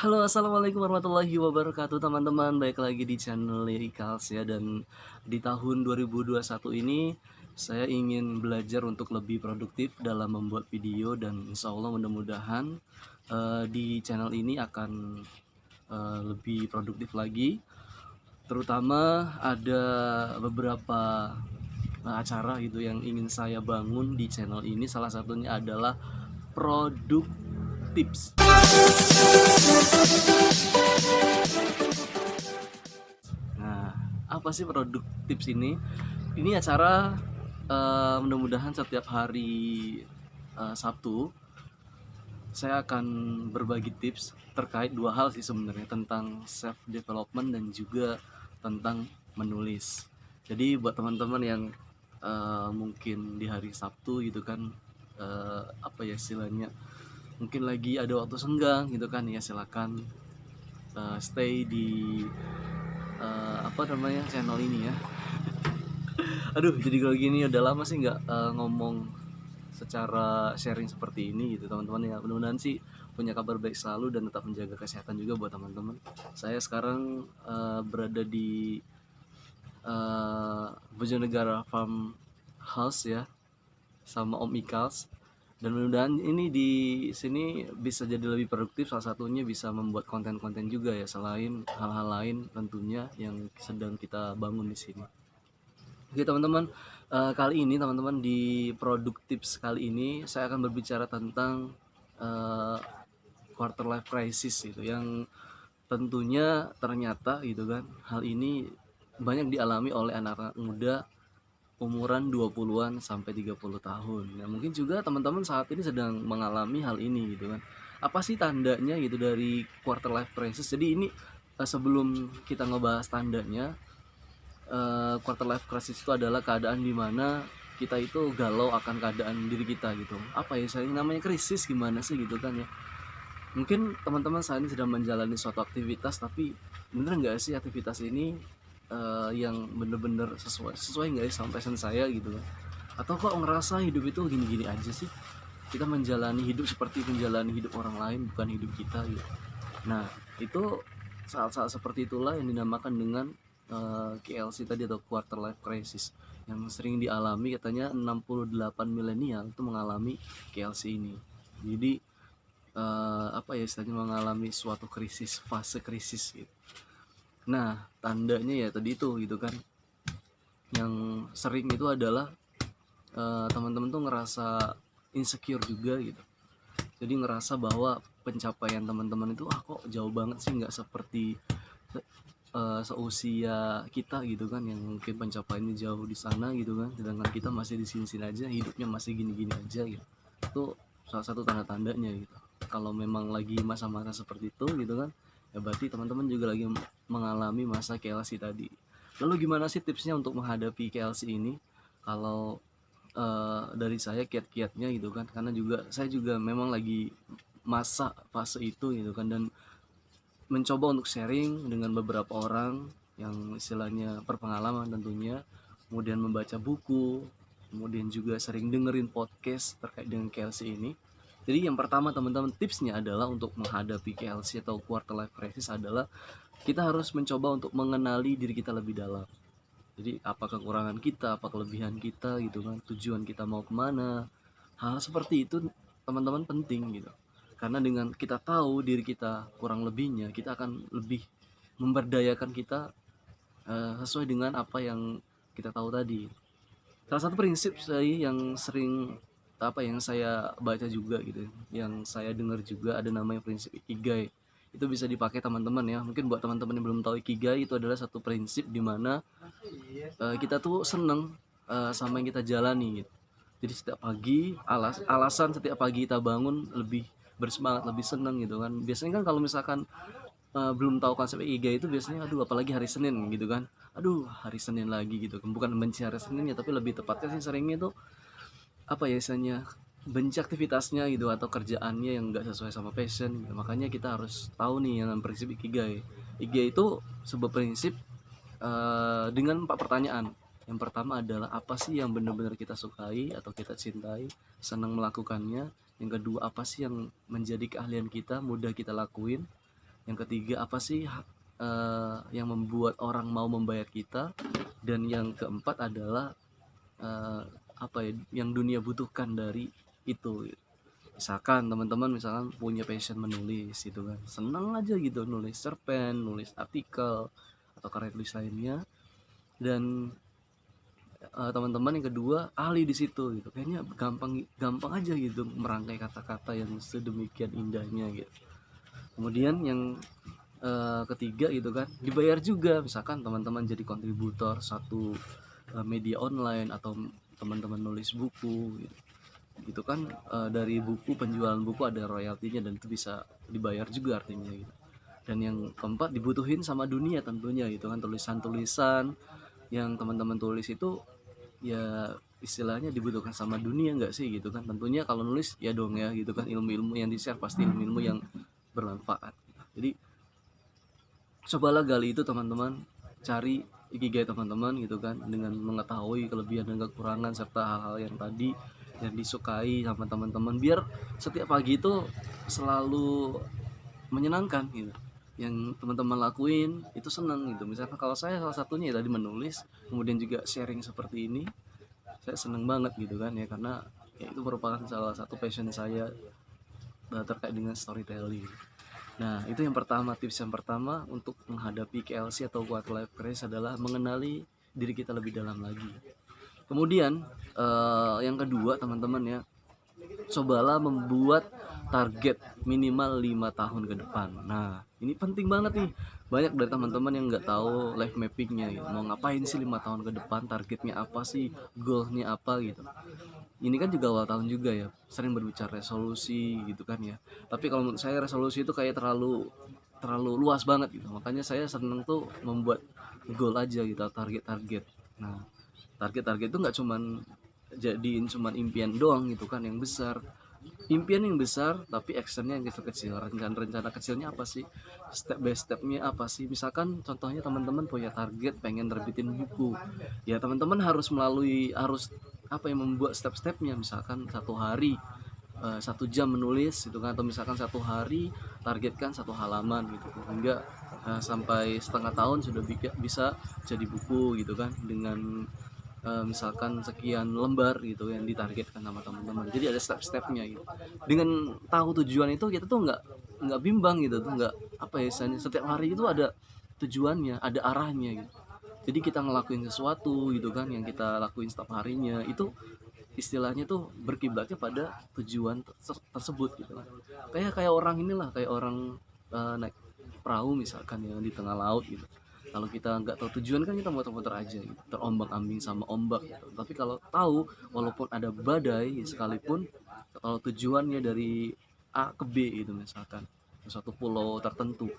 Halo, assalamualaikum warahmatullahi wabarakatuh teman-teman. Baik lagi di channel Lirikals ya, dan di tahun 2021 ini saya ingin belajar untuk lebih produktif dalam membuat video, dan insya Allah mudah-mudahan di channel ini akan lebih produktif lagi. Terutama ada beberapa acara gitu yang ingin saya bangun di channel ini. Salah satunya adalah produk tips. Nah, apa sih produk tips ini? Ini acara mudah-mudahan setiap hari Sabtu saya akan berbagi tips terkait dua hal sih sebenarnya, tentang self development dan juga tentang menulis. Jadi buat teman-teman yang mungkin di hari Sabtu gitu kan, apa ya istilahnya, mungkin lagi ada waktu senggang gitu kan, ya silakan stay di apa namanya channel ini ya. Aduh, jadi kalau gini udah lama sih nggak ngomong secara sharing seperti ini gitu teman-teman ya. Mudah-mudahan sih punya kabar baik selalu dan tetap menjaga kesehatan juga buat teman-teman. Saya sekarang berada di Bojonegara Farm House ya, sama Om Ikals, dan mudah-mudahan ini di sini bisa jadi lebih produktif. Salah satunya bisa membuat konten-konten juga ya, selain hal-hal lain tentunya yang sedang kita bangun di sini. Oke teman-teman, kali ini teman-teman di produk tips kali ini saya akan berbicara tentang uh, quarter life crisis gitu, yang tentunya ternyata gitu kan, hal ini banyak dialami oleh anak-anak muda umuran 20-an sampai 30 tahun. Nah, mungkin juga teman-teman saat ini sedang mengalami hal ini gitu kan. Apa sih tandanya gitu dari quarter life crisis? Jadi ini sebelum kita ngebahas tandanya, quarter life crisis itu adalah keadaan di mana kita itu galau akan keadaan diri kita gitu. Apa ya saya namanya krisis gimana sih gitu kan ya. Mungkin teman-teman saat ini sedang menjalani suatu aktivitas, tapi bener nggak sih aktivitas ini yang bener-bener sesuai nggak sih sama passion saya gitu kan. Atau kok ngerasa hidup itu gini-gini aja sih. Kita menjalani hidup seperti menjalani hidup orang lain, bukan hidup kita gitu. Nah, itu saat-saat seperti itulah yang dinamakan dengan KLC tadi, atau quarter life crisis, yang sering dialami. Katanya 68 milenial itu mengalami KLC ini. Jadi apa ya istilahnya, mengalami suatu krisis, fase krisis gitu. Nah, tandanya ya tadi itu gitu kan. Yang sering itu adalah teman-teman tuh ngerasa insecure juga gitu. Jadi ngerasa bahwa pencapaian teman-teman itu kok jauh banget sih, nggak seperti seusia kita gitu kan, yang mungkin pencapaiannya jauh di sana gitu kan, sedangkan kita masih di sini-sini aja, hidupnya masih gini-gini aja gitu. Itu salah satu tanda-tandanya gitu. Kalau memang lagi masa-masa seperti itu gitu kan, ya berarti teman-teman juga lagi mengalami masa KLC tadi. Lalu gimana sih tipsnya untuk menghadapi KLC ini? Kalau dari saya kiat-kiatnya gitu kan, karena juga saya juga memang lagi masa fase itu gitu kan, dan mencoba untuk sharing dengan beberapa orang yang istilahnya berpengalaman tentunya, kemudian membaca buku, kemudian juga sering dengerin podcast terkait dengan KLC ini. Jadi yang pertama teman-teman, tipsnya adalah untuk menghadapi KLC atau quarter life crisis adalah kita harus mencoba untuk mengenali diri kita lebih dalam. Jadi apa kekurangan kita, apa kelebihan kita gitu kan, tujuan kita mau kemana, hal seperti itu teman-teman penting gitu. Karena dengan kita tahu diri kita kurang lebihnya, kita akan lebih memberdayakan kita sesuai dengan apa yang kita tahu tadi. Salah satu prinsip saya yang sering apa yang saya baca juga gitu, yang saya dengar juga, ada namanya prinsip Ikigai. Itu bisa dipakai teman-teman ya. Mungkin buat teman-teman yang belum tahu, Ikigai itu adalah satu prinsip di mana kita tuh seneng sama yang kita jalani gitu. Jadi setiap pagi, alasan setiap pagi kita bangun lebih bersemangat, lebih seneng gitu kan. Biasanya kan kalau misalkan belum tahu konsep Ikigai itu, biasanya aduh apalagi hari Senin gitu kan, aduh hari Senin lagi gitu kan. Bukan benci hari Seninnya, tapi lebih tepatnya sih seringnya itu apa ya istilahnya, benci aktivitasnya gitu, atau kerjaannya yang nggak sesuai sama passion gitu. Makanya kita harus tahu nih yang prinsip Ikigai. Ikigai itu sebuah prinsip dengan 4 pertanyaan. Yang pertama adalah apa sih yang benar-benar kita sukai atau kita cintai, senang melakukannya. Yang kedua, apa sih yang menjadi keahlian kita, mudah kita lakuin. Yang ketiga apa sih yang membuat orang mau membayar kita, dan yang keempat adalah eh, apa ya yang dunia butuhkan dari itu. Misalkan teman-teman misalkan punya passion menulis gitu kan, senang aja gitu nulis cerpen, nulis artikel atau karya tulis lainnya, dan teman-teman yang kedua ahli di situ gitu, kayaknya gampang gampang aja gitu merangkai kata-kata yang sedemikian indahnya gitu. Kemudian yang ketiga gitu kan, dibayar juga, misalkan teman-teman jadi kontributor satu media online, atau teman-teman nulis buku gitu, gitu kan. Dari buku, penjualan buku ada royaltinya, dan itu bisa dibayar juga artinya gitu. Dan yang keempat dibutuhin sama dunia tentunya gitu kan, tulisan-tulisan yang teman-teman tulis itu ya istilahnya dibutuhkan sama dunia nggak sih gitu kan. Tentunya kalau nulis ya dong ya gitu kan, ilmu-ilmu yang di-share pasti ilmu-ilmu yang bermanfaat. Jadi cobalah gali itu teman-teman, cari ikigai teman-teman gitu kan, dengan mengetahui kelebihan dan kekurangan serta hal-hal yang tadi yang disukai sama teman-teman, biar setiap pagi itu selalu menyenangkan gitu. Yang teman-teman lakuin itu senang gitu. Misalkan kalau saya salah satunya ya tadi menulis, kemudian juga sharing seperti ini, saya senang banget gitu kan ya, karena ya itu merupakan salah satu passion saya terkait dengan storytelling. Nah, itu yang pertama, tips yang pertama untuk menghadapi KLC atau quarter life crisis adalah mengenali diri kita lebih dalam lagi. Kemudian yang kedua teman-teman ya, cobalah membuat target minimal 5 tahun ke depan. Nah, ini penting banget nih. Banyak dari teman-teman yang nggak tahu life mappingnya gitu. Mau ngapain sih 5 tahun ke depan, targetnya apa sih, goalnya apa gitu. Ini kan juga awal tahun juga ya, sering berbicara resolusi gitu kan ya. Tapi kalau menurut saya resolusi itu kayak terlalu terlalu luas banget gitu. Makanya saya seneng tuh membuat goal aja gitu, target-target. Nah, target-target itu nggak cuman jadiin cuman impian doang gitu kan yang besar. Impian yang besar tapi actionnya yang kecil-kecil. Rencana-rencana kecilnya apa sih, step by stepnya apa sih. Misalkan contohnya teman-teman punya target pengen terbitin buku, ya teman-teman harus apa yang membuat step-stepnya. Misalkan satu hari 1 jam menulis gitu kan, atau misalkan satu hari targetkan 1 halaman gitu, hingga sampai setengah tahun sudah bisa jadi buku gitu kan, dengan misalkan sekian lembar gitu yang ditargetkan sama teman-teman. Jadi ada step-stepnya gitu. Dengan tahu tujuan itu kita tuh nggak bimbang gitu tuh, nggak apa ya, setiap hari itu ada tujuannya, ada arahnya gitu. Jadi kita ngelakuin sesuatu gitu kan, yang kita lakuin setiap harinya itu istilahnya tuh berkiblatnya pada tujuan tersebut gitu kan. Kayak orang inilah, kayak orang naik perahu misalkan ya di tengah laut gitu. Kalau kita nggak tahu tujuan kan kita muter-muter aja gitu, terombang-ambing sama ombak gitu. Tapi kalau tahu, walaupun ada badai sekalipun, kalau tujuannya dari A ke B gitu misalkan, ke suatu pulau tertentu,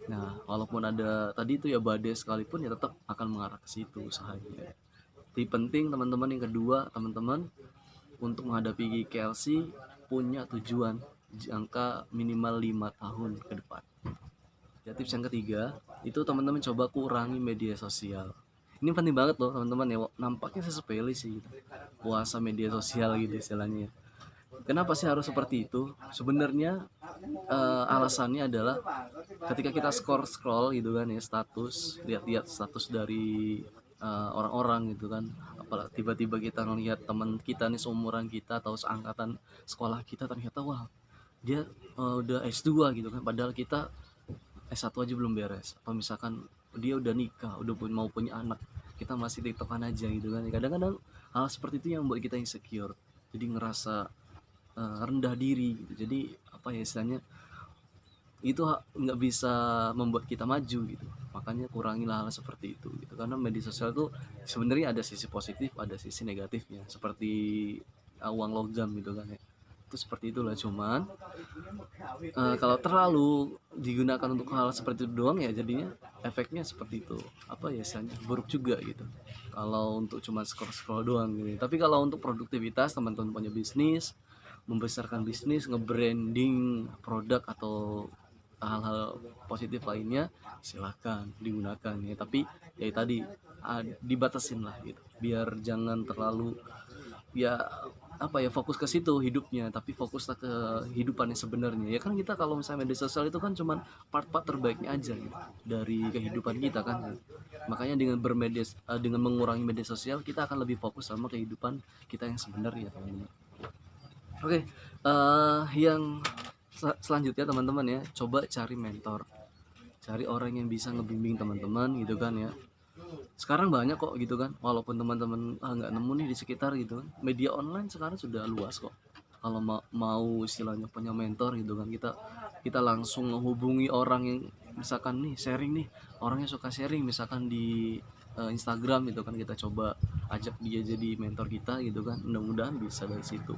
nah walaupun ada tadi itu ya badai sekalipun, ya tetap akan mengarah ke situ usahanya. Jadi penting teman-teman, yang kedua teman-teman, untuk menghadapi KLC punya tujuan jangka minimal 5 tahun ke depan. Ya, tips yang ketiga itu teman-teman coba kurangi media sosial. Ini penting banget loh teman-teman ya, nampaknya sepele sih gitu, puasa media sosial gitu istilahnya. Kenapa sih harus seperti itu? Sebenarnya alasannya adalah ketika kita scroll gitu kan ya, status, lihat-lihat status dari orang-orang gitu kan, apalagi tiba-tiba kita ngelihat teman kita nih seumuran kita atau seangkatan sekolah kita, ternyata wah dia udah S2 gitu kan, padahal kita S1 aja belum beres. Atau misalkan dia udah nikah, udah mau punya anak, kita masih tiktokan aja gitu kan. Kadang-kadang hal seperti itu yang membuat kita insecure, jadi ngerasa rendah diri gitu. Jadi apa ya istilahnya, itu nggak bisa membuat kita maju gitu. Makanya kurangilah hal seperti itu gitu, karena media sosial itu sebenarnya ada sisi positif, ada sisi negatifnya, seperti uang logam gitu kan ya. Itu seperti itulah. Cuman kalau terlalu digunakan untuk hal seperti itu doang, ya jadinya efeknya seperti itu, apa ya istilahnya, buruk juga gitu kalau untuk cuma scroll scroll doang gitu. Tapi kalau untuk produktivitas, teman-teman punya bisnis, membesarkan bisnis, nge-branding produk atau hal-hal positif lainnya, silahkan digunakan ya. Tapi ya tadi dibatasin lah gitu, biar jangan terlalu ya apa ya, fokus ke situ hidupnya, tapi fokuslah ke kehidupan yang sebenarnya. Ya kan kita kalau misalnya media sosial itu kan cuman part-part terbaiknya aja gitu dari kehidupan kita kan. Makanya dengan mengurangi media sosial kita akan lebih fokus sama kehidupan kita yang sebenarnya, teman-teman. Oke, yang selanjutnya teman-teman ya, coba cari mentor. Cari orang yang bisa ngebimbing teman-teman gitu kan ya. Sekarang banyak kok gitu kan, walaupun teman-teman nggak nemu nih di sekitar gitu kan, media online sekarang sudah luas kok. Kalau mau istilahnya punya mentor gitu kan, kita kita langsung menghubungi orang yang misalkan nih sharing nih, orangnya suka sharing misalkan di Instagram gitu kan, kita coba ajak dia jadi mentor kita gitu kan, mudah-mudahan bisa dari situ.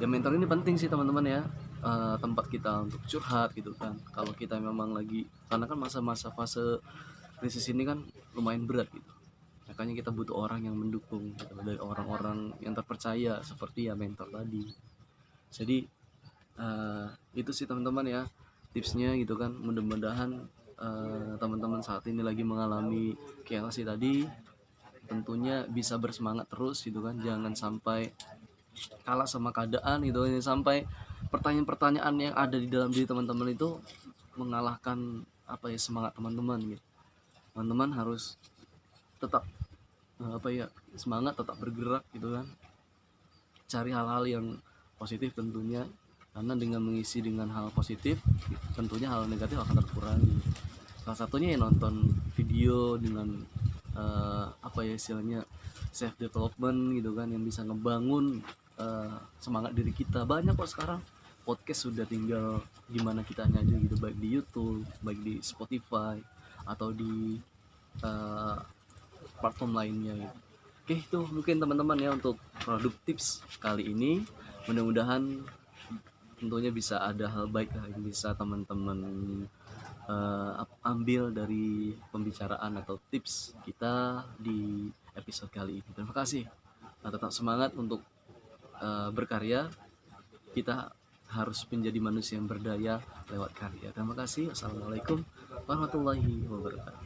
Ya mentor ini penting sih teman-teman ya, tempat kita untuk curhat gitu kan, kalau kita memang lagi, karena kan masa-masa fase krisis ini kan lumayan berat gitu, makanya kita butuh orang yang mendukung gitu, dari orang-orang yang terpercaya seperti ya mentor tadi. Jadi itu sih teman-teman ya tipsnya gitu kan, mudah-mudahan teman-teman saat ini lagi mengalami KLC tadi tentunya bisa bersemangat terus gitu kan, jangan sampai kalah sama keadaan gitu, sampai pertanyaan-pertanyaan yang ada di dalam diri teman-teman itu mengalahkan apa ya, semangat teman-teman gitu. Teman-teman harus tetap apa ya, semangat, tetap bergerak gitu kan, cari hal-hal yang positif tentunya, karena dengan mengisi dengan hal positif tentunya hal negatif akan terkurangi. Salah satunya ya nonton video dengan apa ya istilahnya, self development gitu kan, yang bisa ngebangun semangat diri kita. Banyak kok sekarang podcast, sudah tinggal gimana kitanya aja gitu, baik di YouTube, baik di Spotify, atau di uh, platform lainnya gitu. Oke, itu mungkin teman-teman ya untuk produk tips kali ini. Mudah-mudahan tentunya bisa ada hal baik yang bisa teman-teman ambil dari pembicaraan atau tips kita di episode kali ini. Terima kasih. Nah, tetap semangat untuk berkarya. Kita harus menjadi manusia yang berdaya lewat karya. Terima kasih. Assalamualaikum warahmatullahi wabarakatuh.